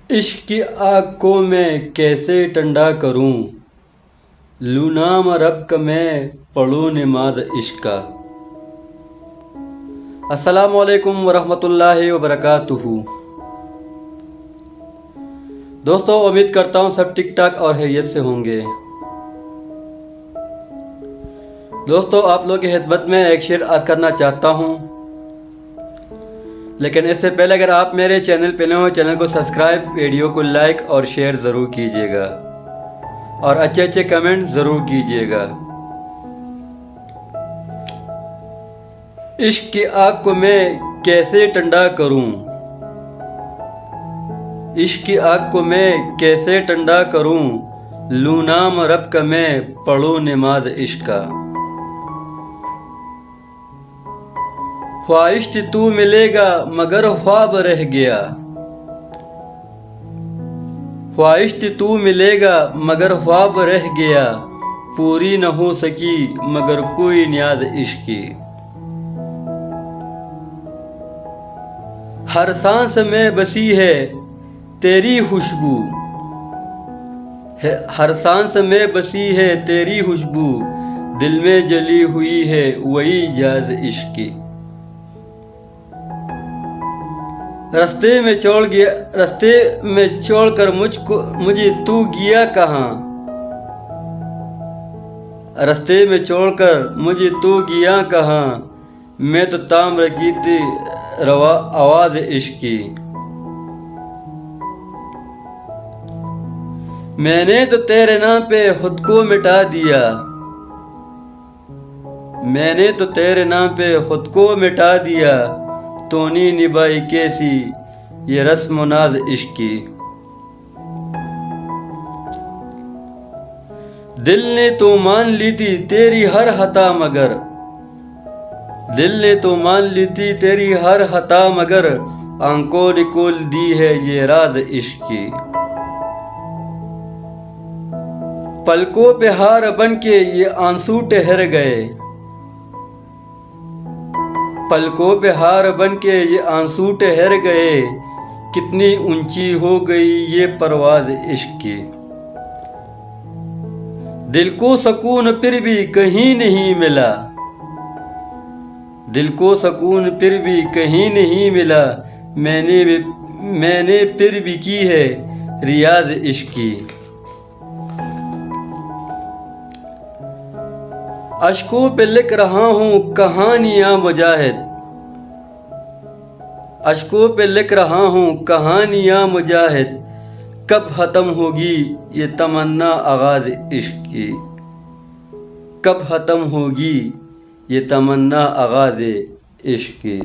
عشق کی آگ کو میں کیسے ٹھنڈا کروں، لوں نام رب کا میں پڑھوں نماز عشق کا۔ السلام علیکم ورحمۃ اللہ وبرکاتہ۔ دوستو، امید کرتا ہوں سب ٹھیک ٹھاک اور خیریت سے ہوں گے۔ دوستو، آپ لوگوں کی خدمت میں ایک شعر عرض کرنا چاہتا ہوں، لیکن اس سے پہلے اگر آپ میرے چینل پہ نئے ہو، چینل کو سبسکرائب، ویڈیو کو لائک اور شیئر ضرور کیجیے گا اور اچھے کمنٹ ضرور کیجیے گا۔ عشق کی آگ کو میں کیسے ٹھنڈا کروں، عشق کی آگ کو میں کیسے ٹھنڈا کروں، لوں نام رب کا میں پڑھوں نماز عشق کا۔ خواہش تھی تو ملے گا مگر خواب رہ گیا، خواہش تھی تو ملے گا مگر خواب رہ گیا، پوری نہ ہو سکی مگر کوئی نیاز عشق کی۔ ہر سانس میں بسی ہے تیری خوشبو، ہر سانس میں بسی ہے تیری خوشبو، دل میں جلی ہوئی ہے وہی جاز عشق کی۔ رستے میں چھوڑ کر مجھے تو گیا کہاں، رستے میں چھوڑ کر مجھے تو گیا کہاں، میں تو تام رکھی تھی روا آواز عشق کی۔ میں نے تو تیرے نام پہ خود کو مٹا دیا، میں نے تو تیرے نام پہ خود کو مٹا دیا، تو نے نبھائی کیسی یہ رسم و ناز عشق کی۔ دل نے تو مان لی تھی تیری ہر خطا مگر، دل نے تو مان لی تھی تیری ہر خطا مگر، آنکھوں نے کھول دی ہے یہ راز عشق کی۔ پلکوں پہ ہار بن کے یہ آنسو ٹھہر گئے، پلکوں پہ ہار بن کے یہ آنسو ٹھہر گئے، کتنی اونچی ہو گئی یہ پرواز عشق کی۔ دل کو سکون پھر بھی کہیں نہیں ملا، دل کو سکون پھر بھی کہیں نہیں ملا، میں نے پھر بھی کی ہے ریاض عشق کی۔ اشکوں پہ لکھ رہا ہوں کہانیاں مجاہد، اشکوں پہ لکھ رہا ہوں کہانیاں مجاہد، کب ختم ہوگی یہ تمنا آغاز عشق کی، کب ختم ہوگی یہ تمنا آغاز عشق کی۔